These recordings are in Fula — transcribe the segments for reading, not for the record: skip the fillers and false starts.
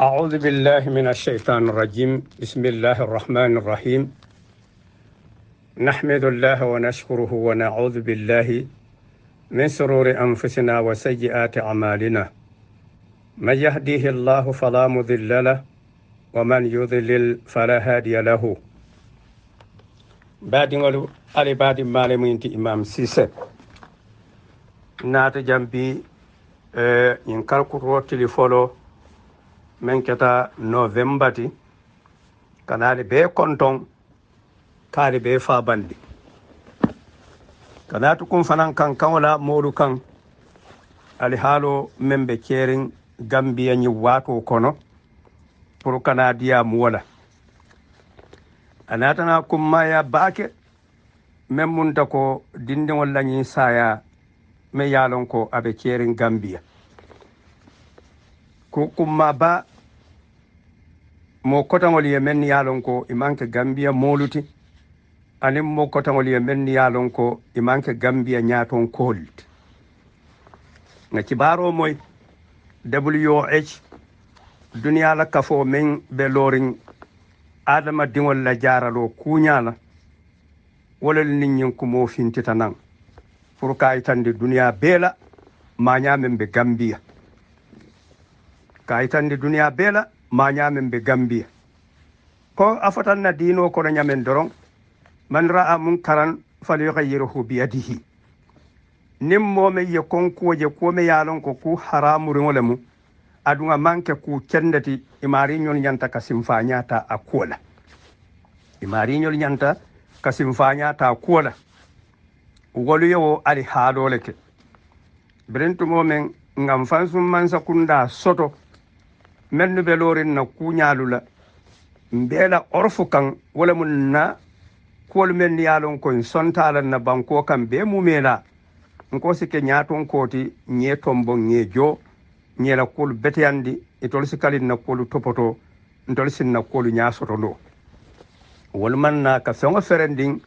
أعوذ بالله من الشيطان الرجيم. بسم الله الرحمن الرحيم. نحمد الله ونشكره ونعوذ بالله من شرور أنفسنا وسيئات أعمالنا. من يهديه الله فلا مضل له ومن يضلل فلا هادي له. بعد علي بعد معلمين إمام سيسي نات جنبي ينكر كرو تليفولو من كتا نوفمبر كنالي بي كونتون كالي بي فاباندي كناتو كون فنان كان كولا مولو كان ali haalo men be kerin Gambia ni wato kono pour Canada mu wala anatana kumma ya baake men munta ko dinde wala ni saya me yalon ko abe kerin Gambia ko kumma ba mo kotangol yemen yalon ko imanke Gambia moluti anim mo kotangol yemen yalon ko imanke Gambia nyaton kolti nga kibaro moy WH duniya la kafo men be lorin adama dingol la jaralo kunyala wala ninyin ko mo fintita nan pour kay tande duniya bela ma nyamen be Gambia kay tande duniya bela ma nyamen be Gambia ko afatan na dino ko na nyamen doron man ra'a munkaran falyughayyirhu bi yadihi nim moome ye konkuoje kuome yaalon ko ku haramuriŋole mu aduŋa manke ku kendati imariñol ñanta ka simfañata a kuola imariñol ñanta ka simfañata a kuola wolu yewo ali haalole ke birintumo men ngam fansum mansa kunda soto mennu be lorin na kuñalula mbeela orfu kan wala mun na kuwol men yaalon koye sontalan na banko kan be mumela nko sike nyaton koti nye tombo nye jo nye la kulu beteyandi itol sikali na kulu topoto ntol sin na kulu nyasoto no wolman na ka songo ferending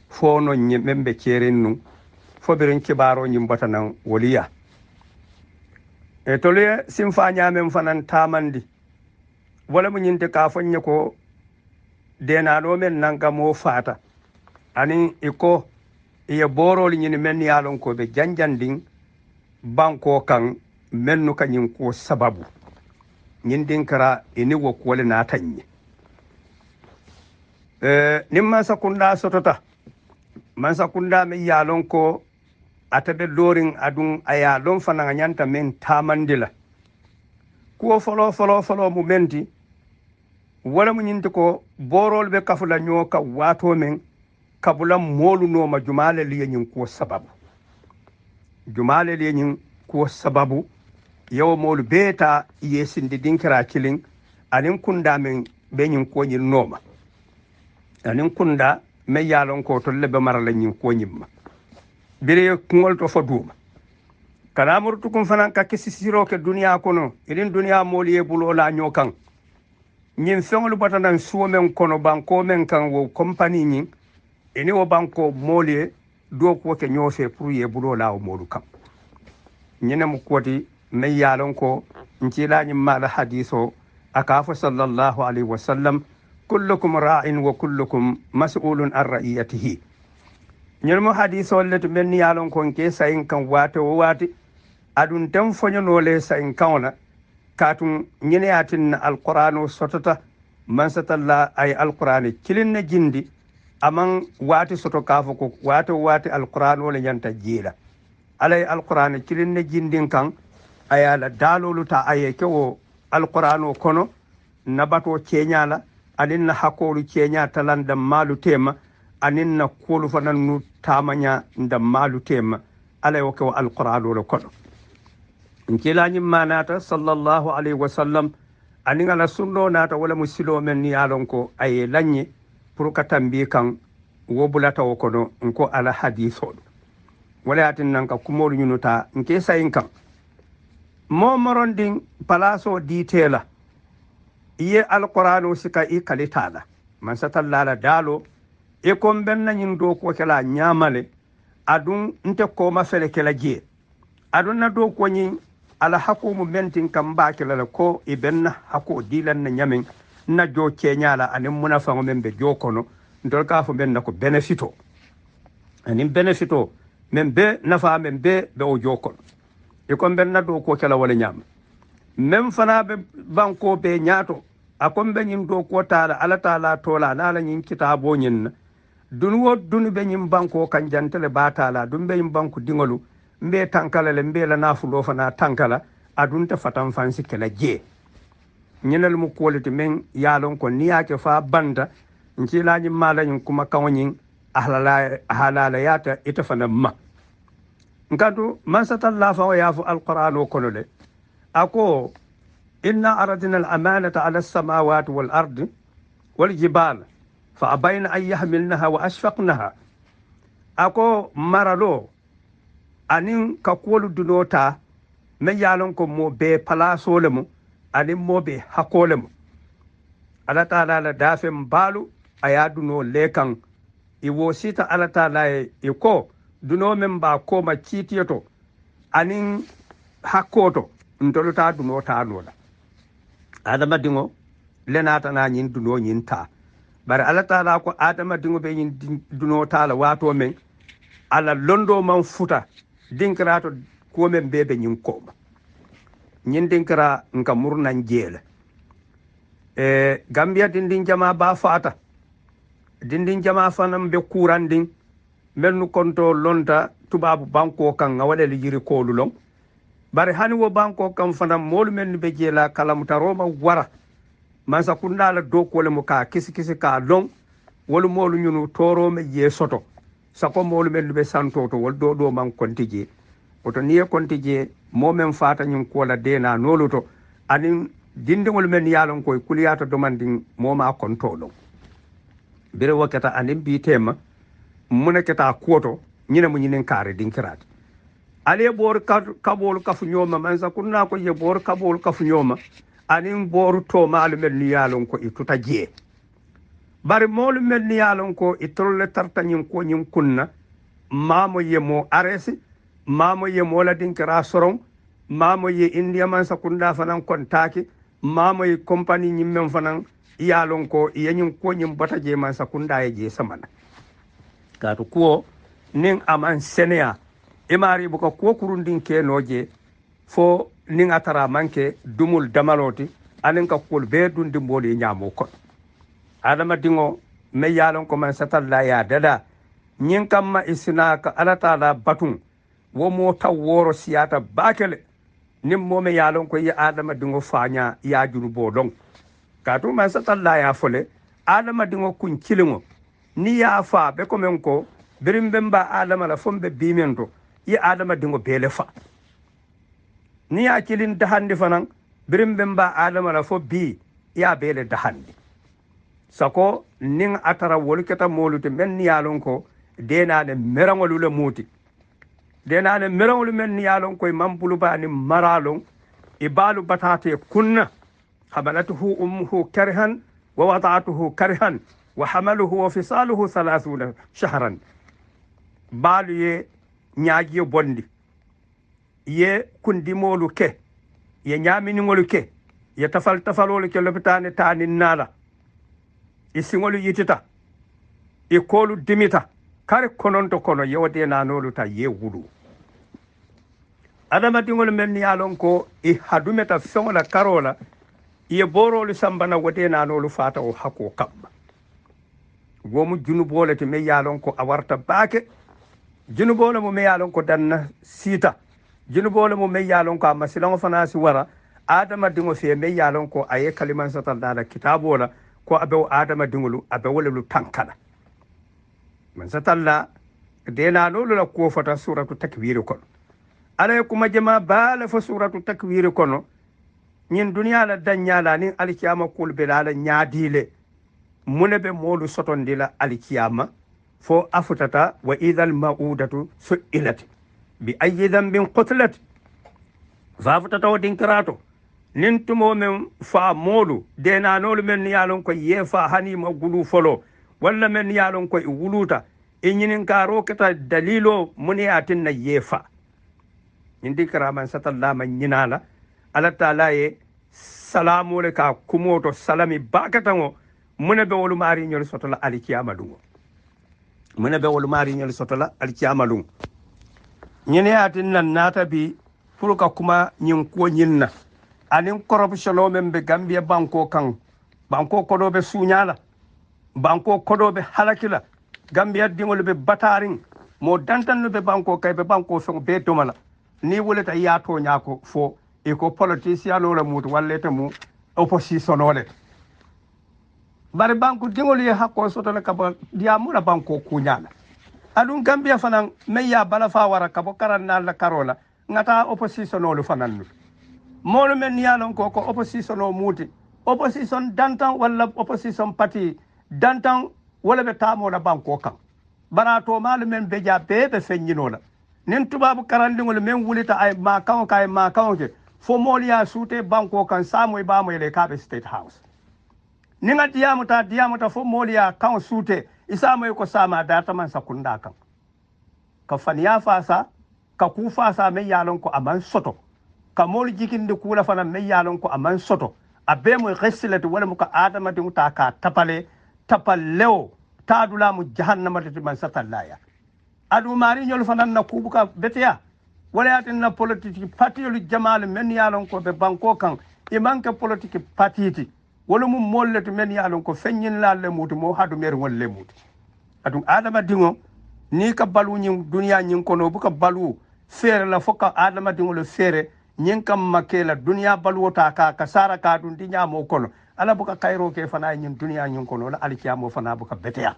fono nye membe kerenu fo birin kibaro nyimbata nan woliya etole simfa nyamem fanan tamandi wala mu nyinte ka fonye ko dena no men nanga mo fata ani iko ye borol ñini men yalon ko be janjanding banko kan mennu kanyin ko sababu ñin dinkara ini wo ko le na tanye nimma sakunda sotota man sakunda me yalon ko atabe lorin adun ayalon fana nyanta men tamandila ko folo mu menti wala mu ñinti ko borol be kafula nyoka wato men kabula molu no ma jumale liyenin ko sababu jumale liyenin ko sababu yaw molu beta yesindi dinkira kilin anin kunda men benin ko nyin noma anin kunda me yalon ko to lebe marala nyin ko nyimma bire kungol to faduma kana murtu kum fanan ka kisisiro ke duniya kono idin duniya molu ye bulo la nyokan nyin fengolu batanan suomen kono banko men kan wo company nyin ini wo banko molie do ko ke ñofe pour ye bulo lawo modu kam ñene mu koti me yalon ko ncilañi mala hadiso akafa sallallahu alaihi wasallam kullukum ra'in wa kullukum mas'ulun an ra'iyatihi ñene mu hadiso let men yalon ko ke sayin kan wate o wati adun tan fonyono le sayin kauna katun ñene atin alqur'anu sotata man satalla ay alqur'ani kilinne jindi aman wati soto kafo ko wati alquran wala nyanta jila alay alquran kilinne jindin kan ayala dalolu ta aye ko alquran kono nabato cenyala anin na hakolu cenya talanda malu tema anin na kolu fanan nu tamanya nda malu tema alay ko alquran wala kono nkilani manata sallallahu alaihi wasallam anin ala sunno nata wala musilo men ni alon ko aye lanye pour ka tambi kan wo bulata wo kono nko ala hadiso wala atin nan ka kumolu nyunuta nke sayin kan mo moronding palaso ditela iye alqur'anu sika i kalitala man satallala dalo e kon benna nyin do ko kala nyamale adun nte ko ma fele kala je adun na do ko nyin ala hakumu mentin kam bakilala ko ibenna hako dilan na nyamin na jo kenyala anin munafango men be jo kono ndol ka fo men nako benefito anin benefito men be nafa men be o jo kono e ko ben na do ko kala wala nyam men fana be banko be nyaato akon be nyim do ko taala ala taala tola na la nyin kitabo nyin dun be nyim banko kan jantele ba taala dun be nyim banko dingolu mbe tankala le mbe la nafulo fana tankala adunta fatan fansi kala je ñenal mu quality men yalon ko niyake fa banda nci lañi mala ñin kuma kawñin ahlala yata ita fana ma ngadu man satalla fa wa yafu alquran o kono le ako inna aradna al amanata ala as-samawati wal ardi wal jibal fa abayna an yahmilnaha wa ashfaqnaha ako maralo anin ka kuwolu dunota men yalon ko mo be palaso le mo anin mo be hakole mo ala taala la dafem balu aya duno lekan iwo sita ala taala e ko duno men ba ko ma citiyoto anin hakoto ntoluta duno ta nola adama dingo lenata na nyin duno nyin ta bare ala taala ko adama dingo be nyin duno ta la wato men ala londo man futa dinkirato ko men bebe nyin koma nyin dinkira nka murnan jela gambia dindin jama ba fata dindin jama fanam be kurandin melnu konto lonta tubabu banko kan ngawale yiri ko lulong bare hani wo banko kan fanam molu men be jela kalamuta roma wara mansa kundala do ko le mo ka kisi ka long wolu molu nyunu toro me je soto sako molu men be santoto wol do man kontije oto niye kontije momen fata nyum ko la dena noluto anin dindingol men yalon koy kuliyata domandin moma kontolo bere wakata anin bi tema muna keta koto nyina mu nyinen kare dinkirat ale bor kabol kafu nyoma manza kunna ko ye bor kabol kafu nyoma anin bor to malu men yalon ko ituta je bari molu men yalon ko itolle tartanyin ko nyim kunna mamo ye mo aresi mamo ye mola dinkira soron mamo ye india man sakunda fanan kontaki mamo ye company nyimmen fanan yalon ko yenyin ko nyim bataje man sakunda ye je samana katu ko nin aman senea imari buka ko kurundin ke noje fo nin atara manke dumul damaloti anin ka kul be dundi mboli nyamo ko adama dingo me yalon ko man satalla ya dada nyin kamma isina ka alatala batun wo mo taw woro siyata bakele nim mo me yalon ko ya adama dingo fanya ya junu bodon katu man satalla ya fole adama dingo kun kilingo ni ya fa be ko men ko birimbe adama la fombe bimento ya adama dingo bele fa ni ya kilin dahandi fanan birimbe adama la fo bi ya bele dahandi sako ning atara wolketa molute men ni yalon ko denane merangolu le muti denane merangolu men ni yalon ko mambulu bani maralon ibalu batate kunna hamalatuhu ummuhu karhan wa wada'atuhu karhan wa hamaluhu wa fisaluhu 30 shahran balu ye nyaagi bondi ye kundi molu ke ye nyamini ngolu ke ye tafalolu ke lopitane tani nala isingolu yitita ikolu dimita kare kononto kono yewde nanolu ta ye wulu adama dingol men yalon ko e hadumeta fongola karola ye borolu sambana wode nanolu fata o hako kabba gomu junubole te me yalon ko awarta baake junubole mo me yalon ko danna sita junubole mo me yalon ko amasilango fanasi wara adama dingo fe me yalon ko aye kaliman satal dala kitabola ko abew adama dingolu abewolelu tankala man satalla dena lolu la ko fata suratu takwir kono ala kuma jama bala fa suratu takwir kono nyin duniya la danyala ni alkiyama kul belala nyaadile munebe molu sotondila alkiyama fo afutata wa idhal maudatu su'ilat bi ayyi dhanbin qutilat fa afutata wa dinkrato nin tumo men fa molu dena nolu men yalon ko yefa hani ma gulu folo walla men yalon ko wuluta e nyinin karo kata dalilo muni atin na yefa indi karaman satalla man nyinala ala taala ye salamu le ka kumoto salami bakatango mune be wolu mari nyol sotola ali kiyama dungo mune be wolu mari nyol sotola ali kiyama dungo nyene atin nan nata bi pour ka kuma nyin ko nyinna anin corruption o membe Gambia banko kan banko kodobe sunyala banko kodobe halakila Gambia dingol be bataring mo dantan be banko kay be banko so be domala ni woleta yato nyako fo e ko politicien lo la mutu wallete mu opposition ole bare banko dingol ye hakko soto la kaba diamu la banko kunyala adun Gambia fanan meya bala fa wara kabo karanna la karola ngata opposition ole fanan molu men yalon ko opposition o muti opposition dantan wala opposition party dantan wala be tamo la banko kan barato mal men be jabe be fenyinola nin tubabu karandingol men wulita ay ma kan kay ma kan ke fo moliya sute banko kan samoy ba mo le kabe state house ninga diamuta fo moliya kan sute isamoy ko sama data man sakunda kan ka faniya fasa ka ku fasa men yalon ko aman soto ka mol jikinde kula fana men yalon ko aman soto abe mo resilati wala mo ka adama de muta ka tapaleo tadula mu jahannama de man satallaya adu mari nyol fanan na kubuka beteya wala yatin na politique parti lu jamal men yalon ko be banko kan e manke politique parti wala mu mollati men yalon ko fenyin lalle mutu mo hadu mer wolle mutu adu adama dingo ni ka balu nyin dunya nyin kono buka balu fere la foka adama dingo le fere nyin kam makela dunya balu ta ka kasara ka dun dinya mo kono ala buka kayro ke fana nyin dunya nyin kono la alkiyamo fana buka beteya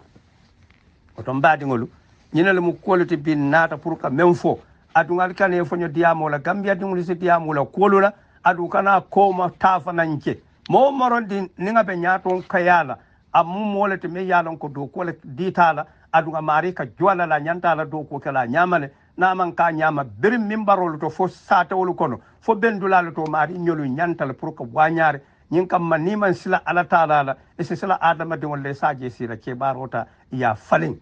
oto mbadingolu ñinel mu quality bin nata pour ka même fo adu ngal kane fo ñu diamo la Gambia dingul ci diamo la kolula adu kana koma tafa nanke mo morondi ninga be ñaaton kayala amu molete me yalon ko do ko le ditala adu nga mari ka jola la nyanta la do ko kala nyamale na man ka nyama bir mimbarol to fo sata wol kono fo bendula to mari ñolu nyantal pour ko wañare ñin kam man ni man sila ala taala la e sila adama dingol le saje sila ke barota ya falin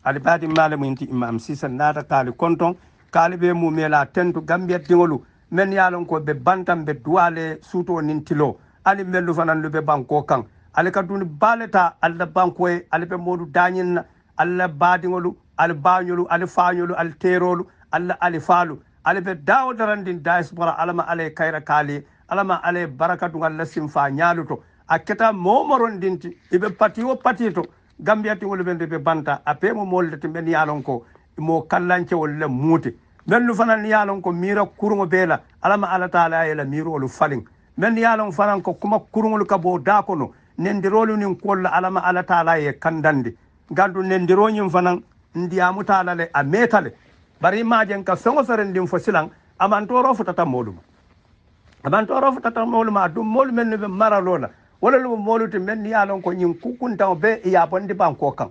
alibadi malamu inti imam sisa nata kali konton kali be mu mela tentu Gambia dingolu men yalon ko be bantam be duale suto nintilo ali melu fanan lube banko kan ali kaduni baleta alla banko e ali be modu danyin alla badingolu ali bañolu ali fañolu ali terolu alla ali falu ali be dawo darandin diaspora alama ale kayra kali alama ale barakatu alla simfa nyaluto aketa momoron dinti ibe patio patito Gambia ti wol bende be banta ape mo molde men yalon ko mo kallanke wol muti men lu fanan yalon ko mira kurungo bela alama ala taala ela miro lu falin men yalon fanan ko kuma kurungo ka bo da kono nendirolu nin kolla alama ala taala e kandande gandu nendiro nyim fanan ndiamu taala le a metale bari majen ka songo ferendim fo silan amantoro futata modum dum mol men be maralola wala lu moluti men yalon ko nyin kukunta be ya bondi banko kan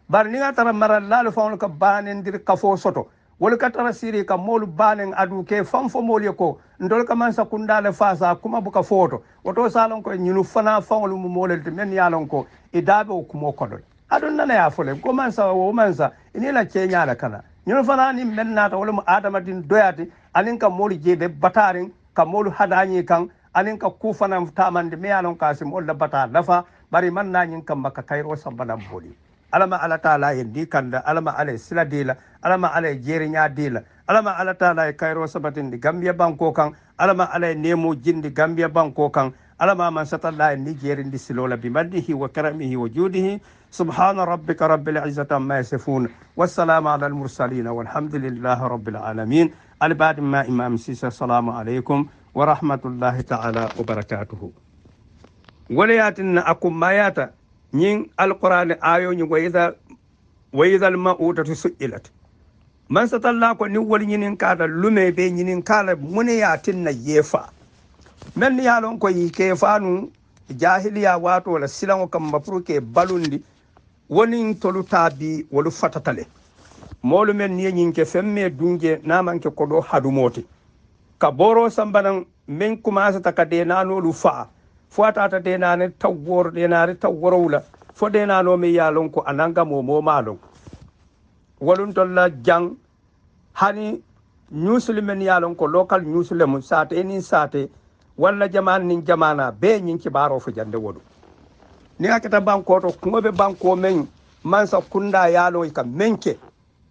bar ni tara maral lalu fawon ko banen dir kafo soto wala ka tara siri ka molu banen adu ke fam fo mol ko ndol ka man sakundale fasa kuma buka foto woto salon ko nyinu fana fawon lu molelti men yalon ko idabe o kumo kodol adun nana ya fole ko man sa wo man sa ini la kenya la kana nyinu fana ni men nata wala mu adama din doyati alin ka molu jebe batarin ka molu hadani kan anin ka kufana tamande me alon kasim olla bata dafa bari man na nyin kam maka kayro sambana boli alama ala taala yendi kanda alama ala sila dila alama ala jerinya dila alama ala taala kayro sabatin di Gambia banko kan alama ala nemo jindi Gambia banko kan alama man satalla ni jerindi silola bi maddihi wa karamihi wa judihi subhana rabbika rabbil izzati amma yasifun wassalamu ala al mursalin walhamdulillahi rabbil alamin albad ma imam sisa assalamu alaikum ورحمة الله تعالى وبركاته ولياتنا أكم ماياتا نين القرآن آيو وإذا الموءودة سئلت من ستالله نول نين كادا لمي بي نين كادا منياتنا يفا من يالون كو يكيفانو جاهليا واتو ولا سلام كم مفروكي بالوندي ونين تولو تابي ولو فتاتالي مولو من نين كفمي دونجي نامان كودو حدو موتي ka boro sambanan min commence ta ka denano lu fa fo ata denane tawwor denare tawworowla fo denano mi yalon ko ananga mo malon walun tolla jang hani ñuusuli men yalon ko local ñuusule mu sate nin sate walla jamana nin jamana be ñin kibaro fo jande wodu ni akata banko to ngobe banko men mansa kunda yalo ka menke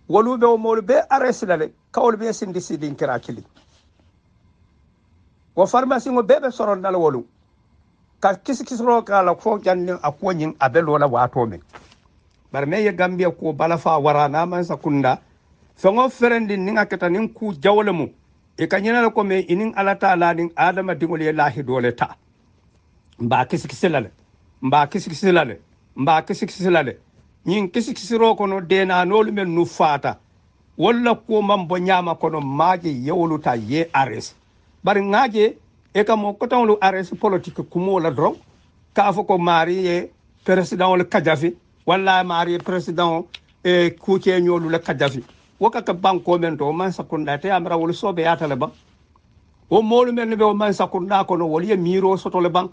wolube o molu be aresilale kawol be sindi sidin kirakili wo pharmacie ngo bebe soron dal wolu ka kisikisro kala fo janni akonyin abelo la wato men bar me ye gambia ko bala fa warana mansa kunda songo ferendi ninga keta nin ku jawle mu e kanyina ko me inin alata la nin adama dingol ye lahi dole ta mba kisikisele mba kisikisele nyin kisikisiro kono dena nolu men nu fata walla ko mam bo nyama kono maaje yewluta ye ares bari ngaje e ka mo ko tawlu ares politique kumo la dron ka fo ko mari ye president le Kadhafi walla mari president e kuce nyolu le Kadhafi woka ka banko men to man sakunda te amra wol sobe yatale ba o molu men be o man sakunda kono wol ye miro soto le bank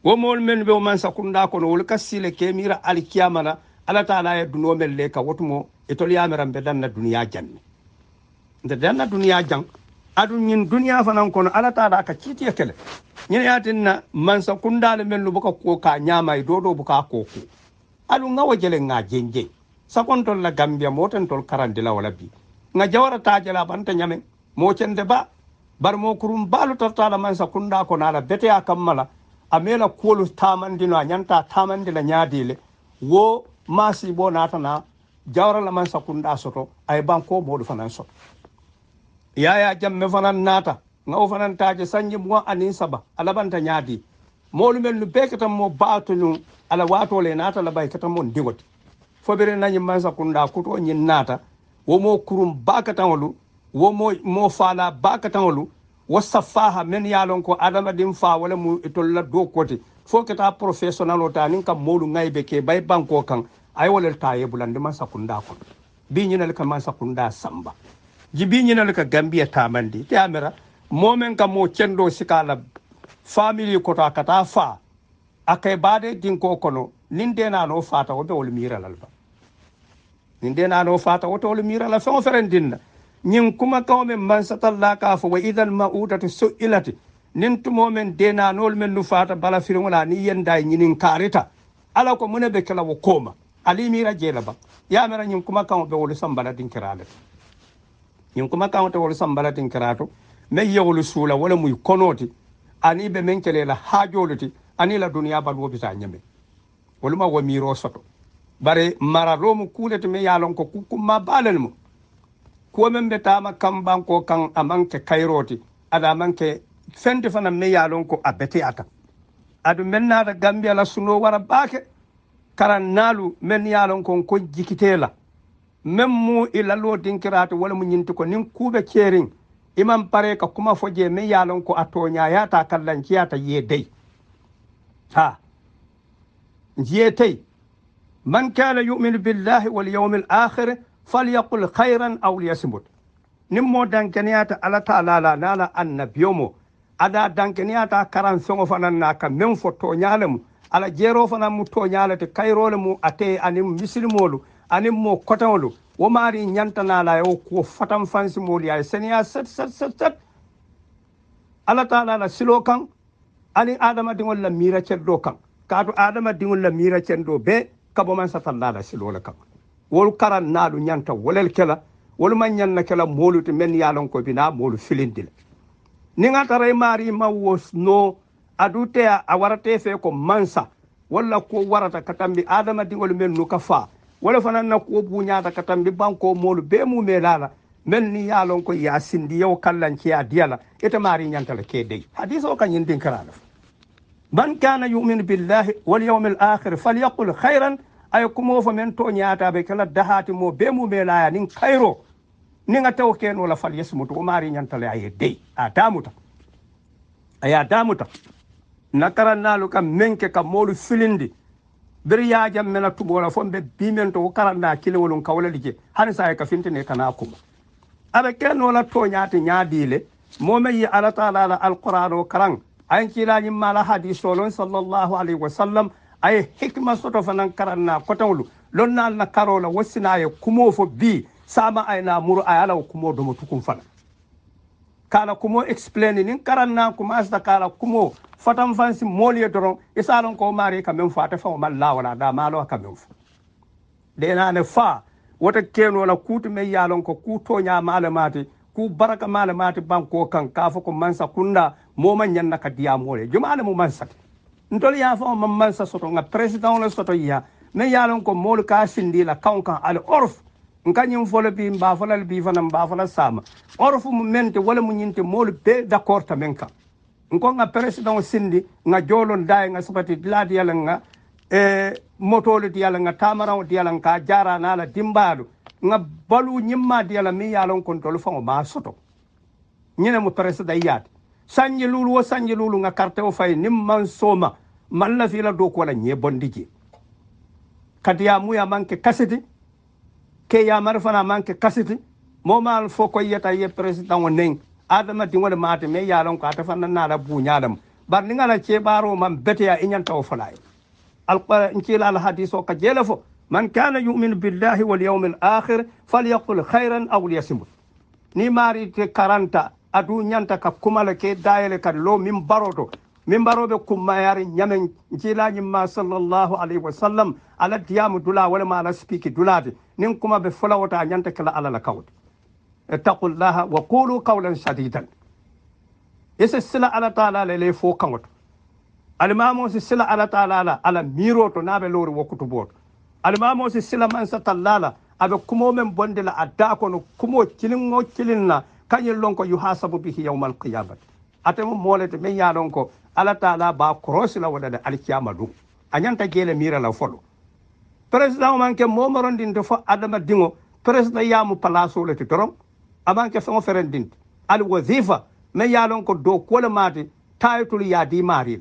o molu men be o man sakunda kono wol kasile ke mira al kiyamana ala taala e duno mel le ka wotumo e tol yamira be danna duniya janne nde danna duniya jang adu nyin duniya fanan kono ala taala ka citi kele nyin yatinna man sakunda le men lu baka ko ka nyama e dodo buka koku alu ngawa jele nga jenje sakontol la Gambia moten tol karandila wala bi nga jawara tajala banta nyame mo cende ba bar mo kurum balu tartala man sakunda ko nala bete akammala amela kolu tamandino nyanta tamandila nyaadile wo masi bo natana jawra la man sakunda soto ay banko modu fanan soto yaya jamme fanan nata ngaw fanan taje sanji mo anin saba alabanta nyaadi molu men lu beketam mo baatunu ala wato le nata la bay katam mon digoti fobere nañi man sakunda kuto nyin nata wo mo kurum bakatanolu wo mo fala bakatanolu wo safaha men yalon ko adama dim fa wala mu itolla do koti fo keta professionnel o tanin kam molu ngaybe ke bay banko kan ay wala taye bulande man sakunda ko bi nyinal ka man sakunda samba jibi nyinal ka Gambia tamandi te amera momen kam mo cendo sikala family ko ta kata fa akay bade dinko kono ninde nano fata o be wol miralal ba ninde nano fata o to wol mirala fa ferendinna nyin kuma kawme man satalla ka fo wa idan ma'udatu su'ilati nin tumo men dena nol men nu fata bala firingola ni yenda nyinin karita ala ko mune be kala wo koma ali mira jela ba ya mera nyin kuma kawme be wol sambala din kirale nyin kuma kawme to wol sambala din kirato me yewol sula wala muy konoti ani be men kelela hajoluti ani la duniya bal wo bisa nyame woluma wo miro soto bare mararo mu kulete me yalon ko kuma balal mu ko men be tama kam banko kan amanke kayroti ada manke fende fana me yalon ko abete ata adu men na da Gambia la suno wara baake karan nalu men yalon ko jikitela mem mu ilalo dinkirato wala mu nyinti ko nin kube cerin imam pare ka kuma foje me yalon ko atonya yata kallanci yata yedai ha jiyetay man kana yu'minu billahi wal yawmil akhir falyaqul khayran aw liyasmut nimmo dankeniyata ala taala la nala annabiyomo ada dankeniyata karan songo fanan naka men fo to nyalemu ala jero fanan mu to nyalate kayrole mu ate anim muslimolu anim mo kotanolu wo mari nyantana la yo ko fatam fansi moli ay seniya set ala taala la silokan ani adama dingol la mira ceddo kan kaatu adama dingol la mira ceddo be kabo man satalla la silola kan wol karan naadu nyanta wolel kela wol man nyanna kela moluti men yalon ko bina molu filindil ni ngata ray mari mawos no adute a warate fe ko mansa walla ko warata katambi adama dingol men nu ka fa wala fanan na ko buñata katambi banko molu be mu melala men ni yalon ko ya sindi yow kallanci ya diala ita mari nyanta la ke dey hadiso kan yindin karala man kana yu'minu billahi wal yawmil akhir falyaqul khayran ay kumo fa men to nyaata be kala dahati mo be mu melaya nin khayro ni nga taw ken wala fal yasmutu o mari nyanta la ay dey a damuta aya damuta nakaran nalu kam menke kam molu filindi bir ya jammena tubola fombe bimento karanda kilewolun kawla lije han sa ka fintine kana kuma ala ken wala to nyaati nyaadile mo yi ala taala la alquran o karan ay kilani mala hadiso lon sallallahu alaihi wasallam ay hikma soto fanan karanna kotawlu lonnal na karola wasina ye kumo fo bi sama ay na muru ay ala kumo do mutukum fana kala kumo explain nin karanna kuma asta kala kumo fatam fansi moliye doron isalon ko mari kamem fata fa mal la wala da malo kamem fu de na ne fa wota keno la kutu me yalon ko kuto nya malamati ku baraka malamati banko kan kafa ko mansa kunda mo man nyanna ka diya mole jumale mo mansa ntol ya fa mo mansa soto nga president la soto ya me yalon ko mol ka sindi la kan al orf nganyim fole bi mba fole bi fana mba fole sama orfu mu mente wala mu nyinte mol be d'accord tamenka ngo nga president sindi nga jolon day nga sabati diladi yala nga motolu diyala nga tamaran diyala nga jara na la dimbalu nga balu nyimma diyala mi yalon kontrol fa ma soto nyene mu president yat sanji lulu nga carte o fay nim man soma man la fi la do ko la nye bondiji kadiya mu ya manke kasiti ke ya marfana manke kasiti mo mal fo ko yeta ye president wonen adama di wala mate me yalon ko ata fanna na la bu nyaadam bar ni ngala ce baro man bete ya inyanta o falay القرآن الحديث وكجلفه من كان يؤمن بالله واليوم الآخر فليقل خيرا أو ليصمت نيماري تكارانتا أدو نيانتا ككمال كي دايل كاللو من بارو بكم ياري نيامن جيلا نيما صلى الله عليه وسلم على ديام دولا ولا ما على سبيك دولاتي نينكما بفلا وتا نيانتا كلا على لكاوت اتقوا الله وقولوا قولا سديدا يسسلا على تعالى للي فوقامت alimamo si sila ala taala ala miro to nabe lori wokutu bot alimamo si sila man sa talala abe kumo men bonde la adda ko no kumo kilingo kilinna kanyel lonko yuhasabu bihi yawmal qiyamah atemo molete men ya lonko ala taala ba cross la wada alkiyama du anyanta gele mira la folo president man ke momorondin to fo adama dingo president yamu palaso le torom amanke fo ferendin al wazifa men ya lonko do ko le mati taytul ya di maril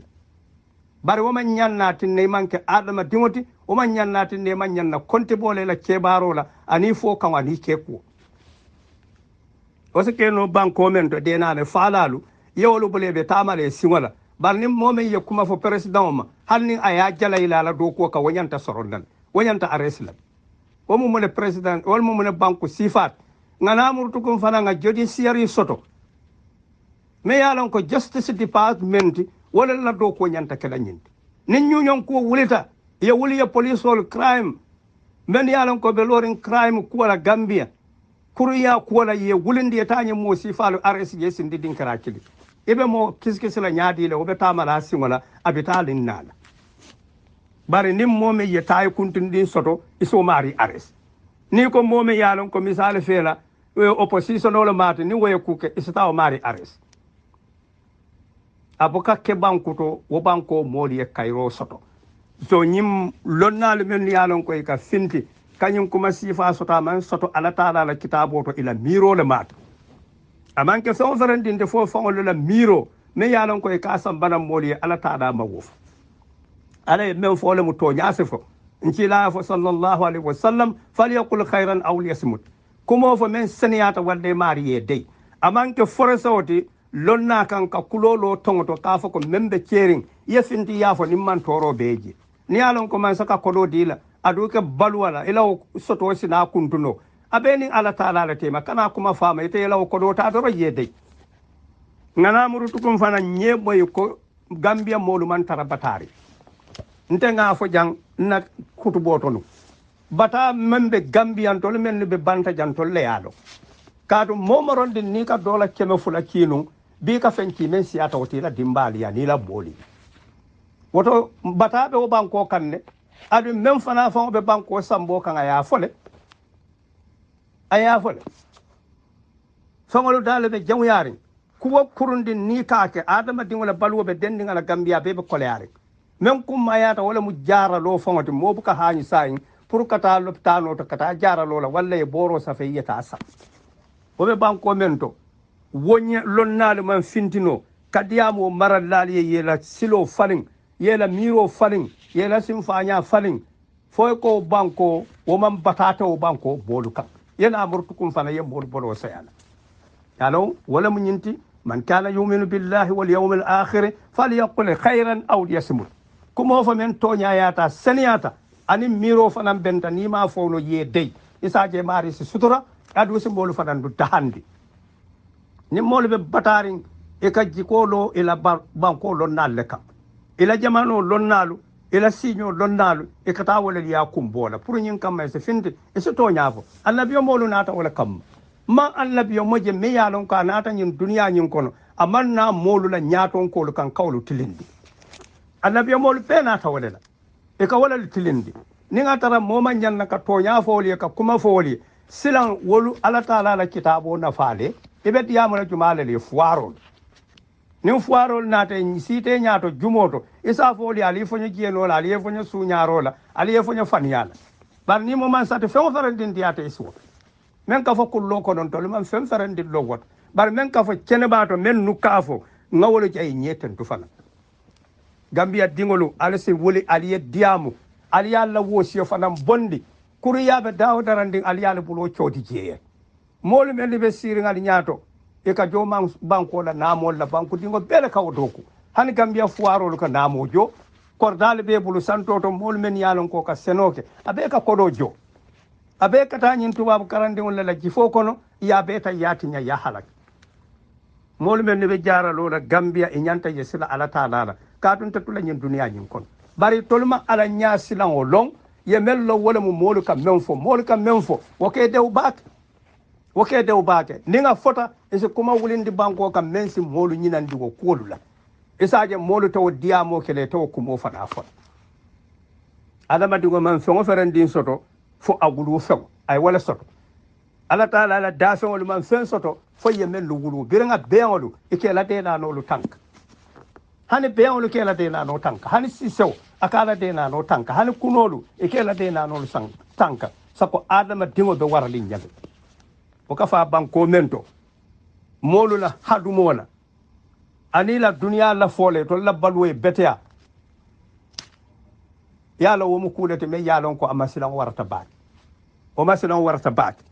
bari woman ñannati ne manke adama dimoti woman ñannati ne man ñanna konte bole la kebaro la ani fo kan ani keko o se keno banko men to denane falalu yewlu bolebe tamale singola bar nim momen ye kuma fo president ma halni aya jalayla la do ko ka wonyanta sorondan wonyanta aresla o mo le president wol mo ne banko sifat ngana murtu kum fana nga jodi siyari soto me yalon ko justice department wala la do ko nyanta kala nyinde nin ñu ñon ko wulita ye wuli ya police all crime men yalan ko be lorin crime ko wala gambia kuriya ko wala ye wulindi taanye mo si falu RSG sindi din karakili ibe mo kiskisi la nyaadi le obe tamala singala abitalin nala bari nim mo me ye tay kuntindi soto iso mari ares ni ko mo me yalan ko misale fela opposition wala mate ni woye kuke isata mari ares aboka ke bankuto wo banko moli e kayro soto so nyim lonnal men yalon ko ka finti kanyum kuma sifa sota man soto ala taala la kitabo to ila miro le mat amanke so ferendinde fo fongol la miro me yalon ko ka sambana moli ala taala mawof ala men fo le mu to nyaase fo nci la fo sallallahu alaihi wasallam falyaqul khairan aw liyasmut kumo fo men seniyata wadde mariye dey amanke forasawti lonna kan ka kulolo tongoto ka fo ko membe cering yefinti yafo nimman toro beji ni alon ko man saka kodo dila adu ke balwala ila soto sina kuntuno abeni ala taala la tema kana kuma fama ite ila kodo ta do yede ngana murutu kum fana nyeboy ko gambia molu man tarabatari nte nga fo jang na kutu botonu bata membe gambian tol men be banta jantol le yalo kadu momoronde ni ka dola keme fula kinu bi ka fenki men siata wotila dimbali ya ni la boli woto bata be o banko kanne adu men fana fa be banko sambo kan aya fole fangolo dale be jamu yari kuwo kurundi ni kaake adama dingola balwo be dendinga la gambia be koleare men kum mayata wala mu jara lo fangoti mo buka hañi sayin pour kata lopitano to kata jara lo la walla e boro sa fe yeta sa o be banko men to wonya lonnale man fintino kadiyamo maral lali yela silo falin yela miro falin yela simfanya falin foy ko banko wo man batata o banko boluka yana murtukum fana yembol bolo sayala yalo wala mu nyinti man kana yu'minu billahi wal yawmil akhir falyaqul khayran aw liyasmut kuma fa men tonya yata saniyata ani miro fana benta ni ma fowno ye dey isaje mari si sutura adu simbolu fana du tahandi ni moolu be bataariŋ i ka jikoo lo ila bankoo lonnaalu le kaŋ ila jamanoo lonnaalu ila siiñoo lonnaalu i ka taa wo le ye a kumboo la pour ñiŋ kamma i si finti i si tooñaa fo annabiyo moolu naata wo le kamma man annabiyo mo je miŋ ye a loŋ ko a naata ñiŋ duniyaa ñiŋ kono a maŋ naa moolu la ñaatonkoolu kaŋ kawolu tilindi annabiyo moolu bee naata wo le la i ka wo le tilindi niŋ a tara moo maŋ ñaŋ na ka tooñaa fo wolu ye ka kuma fo wolu ye silaŋ wolu alla taala la kitaaboo nafaa le i be diyaamu la jumaa le le fuwaarolu niŋ fuwaarolu naata siitee ñaato jumoo to i se a fo wolu ye ali ye foño jeenoo la ali ye foño suuñaaroo la ali ye foño faniyaa la bari niŋ mo maŋ sati feŋo ferendindiyaata i siwo meŋ ka fo kulloo konontolu maŋ feŋ ferendilloo woto bari meŋ ka fo cenebaa to meŋ nukkaa fo ŋa wolu je a ye ñee tentu fana gambiya diŋolu ali si wuli ali ye diyaamu ali ye a la woosiyo fanaŋ bondi kuru ye a be daawo darandiŋ ali ye a le buloo cooti jeeye moolu mennu be siiriŋali ñaato i ka joo maŋ bankoo la naamoolu la banku diŋo bee le ka wo dooku hani gambiya fuwaarolu ka naamoo joo korodaalu bee bulu santoo to moolu mennu ye a loŋ ko ka senoo ke a bee ka kodoo joo a bee ka taa ñiŋ tubaabu karandiŋolu le la jifoo kono ye a bee ta yaatiña ye halaki moolu mennu be jaaraloo la gambiya i ñanta ye sila ala taala la kaatunte tula ñiŋ duniyaa ñiŋ kono bari tolu ma ala ñaa silaŋo loŋ ye meŋ loŋ wo lemu moolu ka meŋ fo wo ke dew baake niŋ a fota i si kuma wulindi bankoo kaŋ meŋ si moolu ñinandi wo kuwolu la i se a je moolu te wo diyaamoo ke le te wo kumoo fanaa fota adamadiŋo maŋ feŋo ferendiŋ soto fo a wuluu feŋo a ye wo le soto alla taala la daafeŋolu maŋ feŋ soto fo ye meŋ lu wuluu biriŋa beeŋolu i ke la deenaanoolu tanka hani beeŋolu ke la deenaanoo tanka hani sisewo a ka la deenaanoo tanka hani kunoolu i ke la deenaanoolu tanka sako adamadiŋo be waraliŋ ñame wo ka faa bankoo meŋ to moolu la hadumoo la aniŋ la duniyaa la foo le tolu la baluwo ye beteya ye a la wo mu kuu le ti meŋ ye a loŋ ko a masilaŋo warata baake